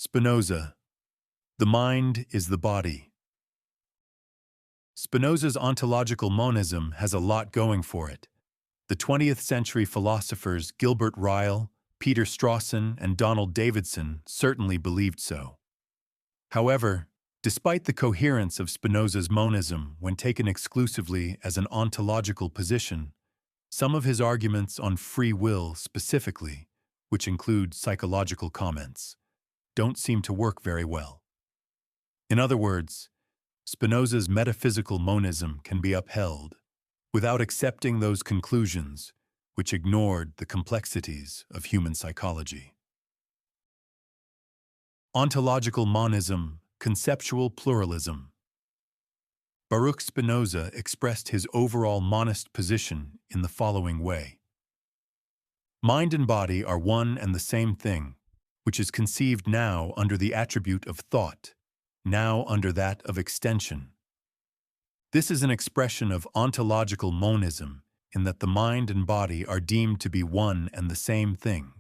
Spinoza, the mind is the body. Spinoza's ontological monism has a lot going for it. The 20th century philosophers Gilbert Ryle, Peter Strawson, and Donald Davidson certainly believed so. However, despite the coherence of Spinoza's monism when taken exclusively as an ontological position, some of his arguments on free will specifically, which include psychological comments, don't seem to work very well. In other words, Spinoza's metaphysical monism can be upheld without accepting those conclusions which ignored the complexities of human psychology. Ontological monism, conceptual pluralism. Baruch Spinoza expressed his overall monist position in the following way. Mind and body are one and the same thing, which is conceived now under the attribute of thought, now under that of extension. This is an expression of ontological monism in that the mind and body are deemed to be one and the same thing.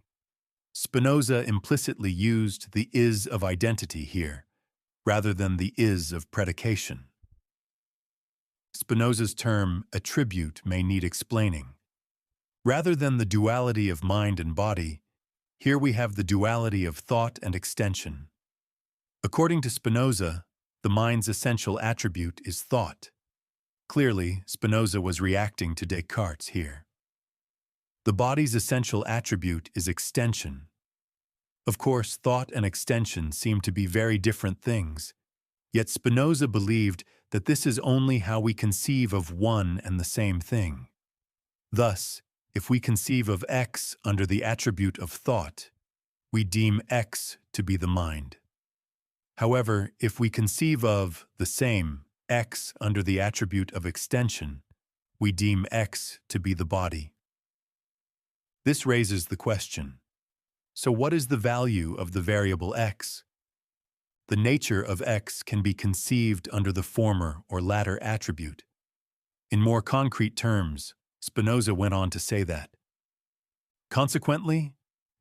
Spinoza implicitly used the is of identity here, rather than the is of predication. Spinoza's term attribute may need explaining. Rather than the duality of mind and body, here we have the duality of thought and extension. According to Spinoza, the mind's essential attribute is thought. Clearly, Spinoza was reacting to Descartes here. The body's essential attribute is extension. Of course, thought and extension seem to be very different things, yet Spinoza believed that this is only how we conceive of one and the same thing. Thus, if we conceive of X under the attribute of thought, we deem X to be the mind. However, if we conceive of the same X under the attribute of extension, we deem X to be the body. This raises the question, so what is the value of the variable X? The nature of X can be conceived under the former or latter attribute. In more concrete terms, Spinoza went on to say that, consequently,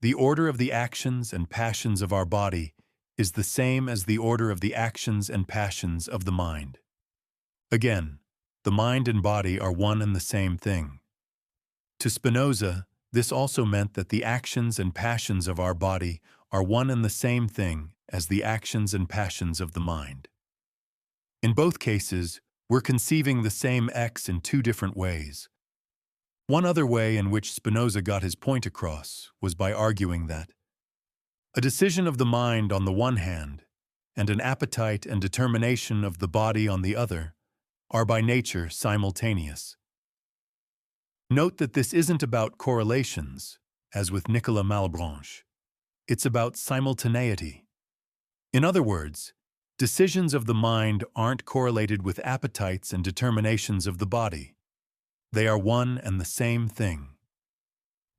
the order of the actions and passions of our body is the same as the order of the actions and passions of the mind. Again, the mind and body are one and the same thing. To Spinoza, this also meant that the actions and passions of our body are one and the same thing as the actions and passions of the mind. In both cases, we're conceiving the same X in two different ways. One other way in which Spinoza got his point across was by arguing that a decision of the mind on the one hand, and an appetite and determination of the body on the other, are by nature simultaneous. Note that this isn't about correlations, as with Nicolas Malebranche. It's about simultaneity. In other words, decisions of the mind aren't correlated with appetites and determinations of the body. They are one and the same thing.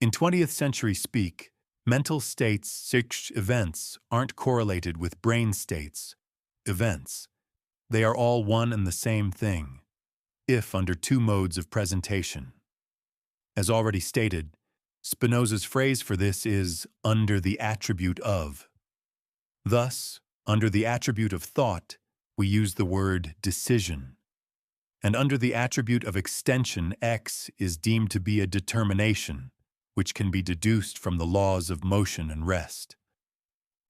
In 20th century speak, mental states, events, aren't correlated with brain states, events. They are all one and the same thing, if under two modes of presentation. As already stated, Spinoza's phrase for this is under the attribute of. Thus, under the attribute of thought, we use the word decision. And under the attribute of extension, X is deemed to be a determination, which can be deduced from the laws of motion and rest.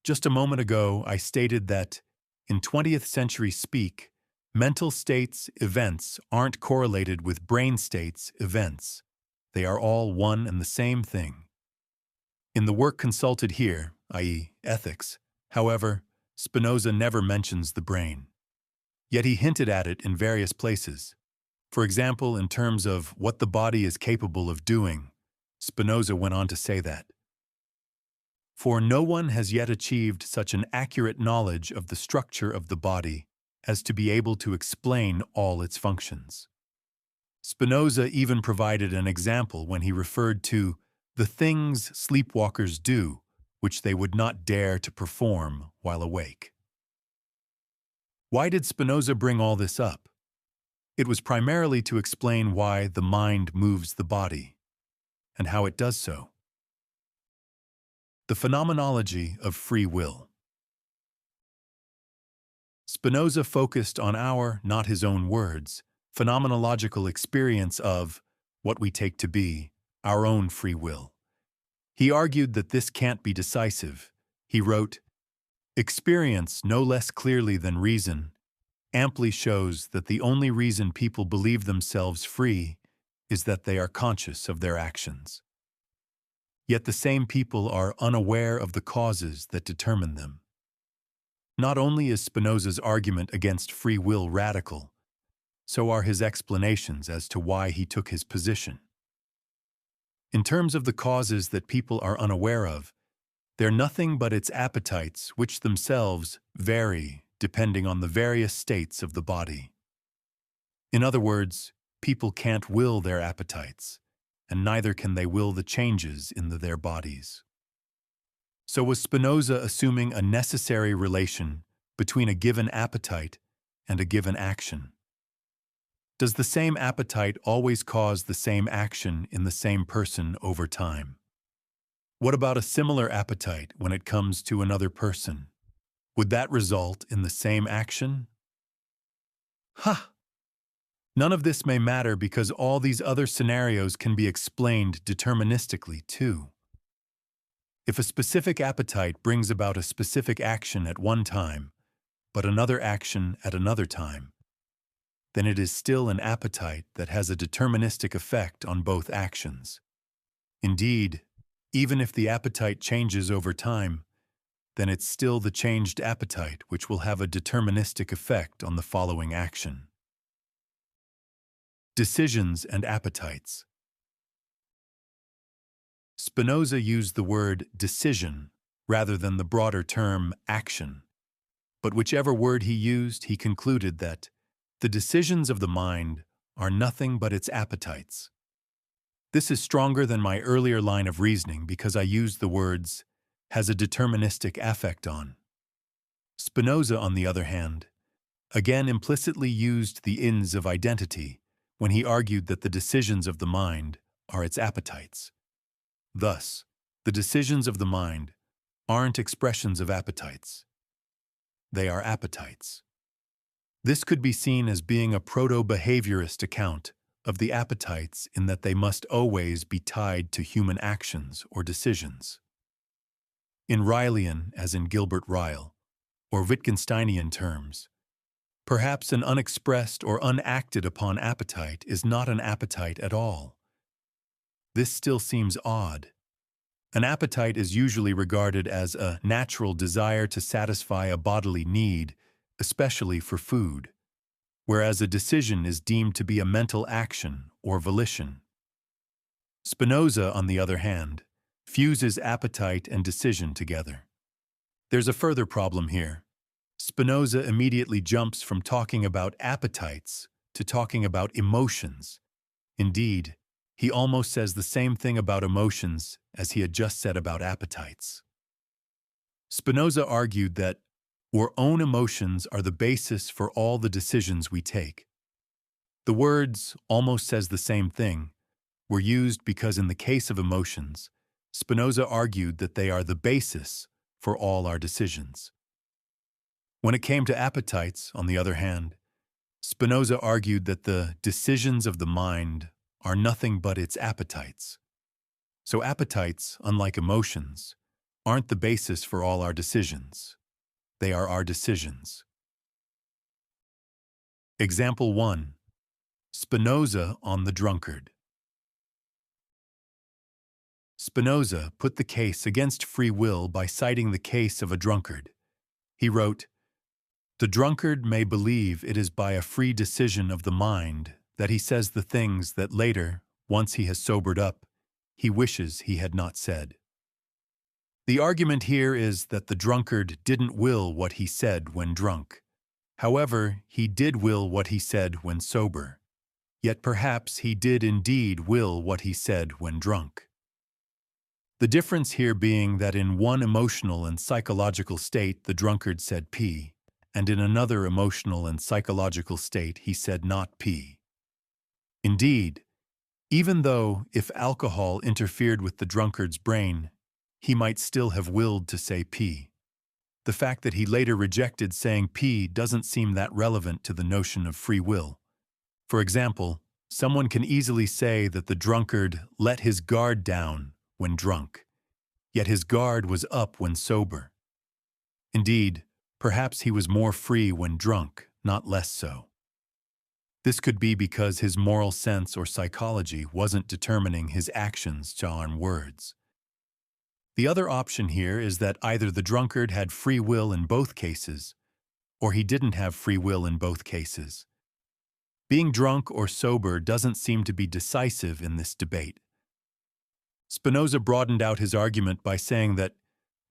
Just a moment ago, I stated that, in 20th century speak, mental states, events, aren't correlated with brain states, events. They are all one and the same thing. In the work consulted here, i.e., ethics, however, Spinoza never mentions the brain. Yet he hinted at it in various places. For example, in terms of what the body is capable of doing, Spinoza went on to say that, for no one has yet achieved such an accurate knowledge of the structure of the body as to be able to explain all its functions. Spinoza even provided an example when he referred to the things sleepwalkers do, which they would not dare to perform while awake. Why did Spinoza bring all this up? It was primarily to explain why the mind moves the body, and how it does so. The phenomenology of free will. Spinoza focused on our, not his own words, phenomenological experience of what we take to be our own free will. He argued that this can't be decisive. He wrote, "Experience, no less clearly than reason, amply shows that the only reason people believe themselves free is that they are conscious of their actions. Yet the same people are unaware of the causes that determine them." Not only is Spinoza's argument against free will radical, so are his explanations as to why he took his position. In terms of the causes that people are unaware of, they're nothing but its appetites, which themselves vary depending on the various states of the body. In other words, people can't will their appetites, and neither can they will the changes in their bodies. So was Spinoza assuming a necessary relation between a given appetite and a given action? Does the same appetite always cause the same action in the same person over time? What about a similar appetite when it comes to another person? Would that result in the same action? Ha! None of this may matter because all these other scenarios can be explained deterministically too. If a specific appetite brings about a specific action at one time, but another action at another time, then it is still an appetite that has a deterministic effect on both actions. Indeed, even if the appetite changes over time, then it's still the changed appetite which will have a deterministic effect on the following action. Decisions and appetites. Spinoza used the word decision rather than the broader term action, but whichever word he used, he concluded that the decisions of the mind are nothing but its appetites. This is stronger than my earlier line of reasoning because I used the words has a deterministic affect on. Spinoza, on the other hand, again implicitly used the ins of identity when he argued that the decisions of the mind are its appetites. Thus, the decisions of the mind aren't expressions of appetites. They are appetites. This could be seen as being a proto-behaviorist account of the appetites in that they must always be tied to human actions or decisions. In Rylean, as in Gilbert Ryle, or Wittgensteinian terms, perhaps an unexpressed or unacted upon appetite is not an appetite at all. This still seems odd. An appetite is usually regarded as a natural desire to satisfy a bodily need, especially for food, whereas a decision is deemed to be a mental action or volition. Spinoza, on the other hand, fuses appetite and decision together. There's a further problem here. Spinoza immediately jumps from talking about appetites to talking about emotions. Indeed, he almost says the same thing about emotions as he had just said about appetites. Spinoza argued that our own emotions are the basis for all the decisions we take. The words almost says the same thing were used because in the case of emotions, Spinoza argued that they are the basis for all our decisions. When it came to appetites, on the other hand, Spinoza argued that the decisions of the mind are nothing but its appetites. So appetites, unlike emotions, aren't the basis for all our decisions. They are our decisions. Example 1. Spinoza on the drunkard. Spinoza put the case against free will by citing the case of a drunkard. He wrote, "The drunkard may believe it is by a free decision of the mind that he says the things that later, once he has sobered up, he wishes he had not said." The argument here is that the drunkard didn't will what he said when drunk. However, he did will what he said when sober. Yet perhaps he did indeed will what he said when drunk. The difference here being that in one emotional and psychological state the drunkard said P, and in another emotional and psychological state he said not P. Indeed, even though if alcohol interfered with the drunkard's brain, he might still have willed to say P. The fact that he later rejected saying P doesn't seem that relevant to the notion of free will. For example, someone can easily say that the drunkard let his guard down when drunk, yet his guard was up when sober. Indeed, perhaps he was more free when drunk, not less so. This could be because his moral sense or psychology wasn't determining his actions on words. The other option here is that either the drunkard had free will in both cases, or he didn't have free will in both cases. Being drunk or sober doesn't seem to be decisive in this debate. Spinoza broadened out his argument by saying that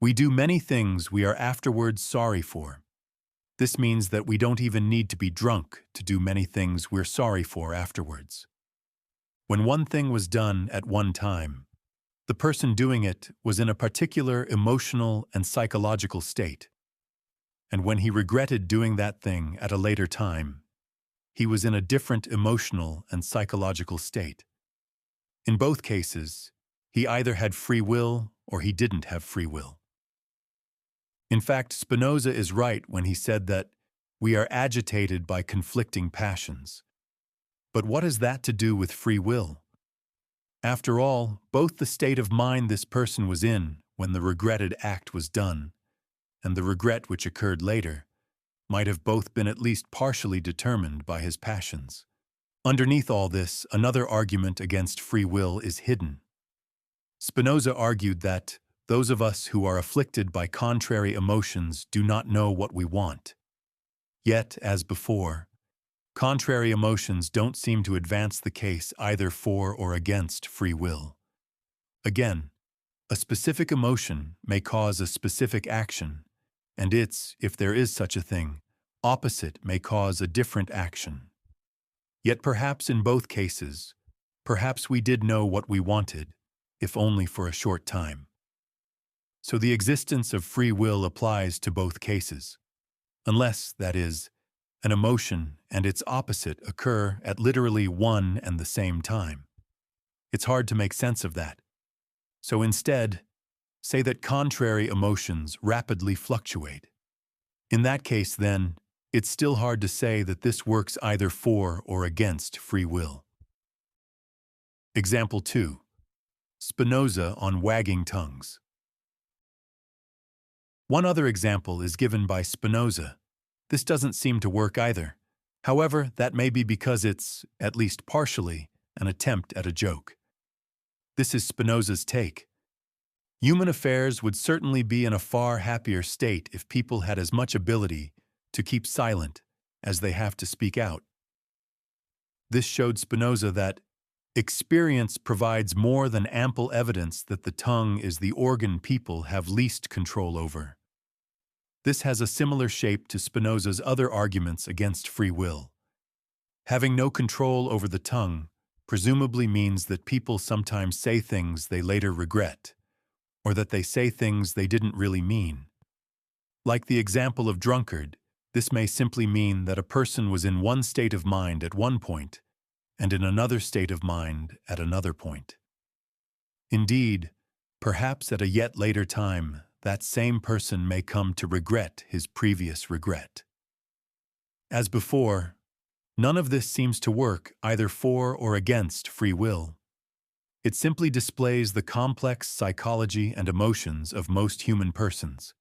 we do many things we are afterwards sorry for. This means that we don't even need to be drunk to do many things we're sorry for afterwards. When one thing was done at one time, the person doing it was in a particular emotional and psychological state. And when he regretted doing that thing at a later time, he was in a different emotional and psychological state. In both cases, he either had free will or he didn't have free will. In fact, Spinoza is right when he said that we are agitated by conflicting passions. But what has that to do with free will? After all, both the state of mind this person was in when the regretted act was done and the regret which occurred later might have both been at least partially determined by his passions. Underneath all this, another argument against free will is hidden. Spinoza argued that those of us who are afflicted by contrary emotions do not know what we want. Yet, as before, contrary emotions don't seem to advance the case either for or against free will. Again, a specific emotion may cause a specific action, and its, if there is such a thing, opposite may cause a different action. Yet perhaps in both cases, perhaps we did know what we wanted, if only for a short time. So the existence of free will applies to both cases, unless, that is, an emotion and its opposite occur at literally one and the same time. It's hard to make sense of that. So instead, say that contrary emotions rapidly fluctuate. In that case, then, it's still hard to say that this works either for or against free will. Example 2. Spinoza on wagging tongues. One other example is given by Spinoza. This doesn't seem to work either. However, that may be because it's, at least partially, an attempt at a joke. This is Spinoza's take. Human affairs would certainly be in a far happier state if people had as much ability to keep silent as they have to speak out. This showed Spinoza that experience provides more than ample evidence that the tongue is the organ people have least control over. This has a similar shape to Spinoza's other arguments against free will. Having no control over the tongue presumably means that people sometimes say things they later regret, or that they say things they didn't really mean. Like the example of drunkard, this may simply mean that a person was in one state of mind at one point and in another state of mind at another point. Indeed, perhaps at a yet later time, that same person may come to regret his previous regret. As before, none of this seems to work either for or against free will. It simply displays the complex psychology and emotions of most human persons.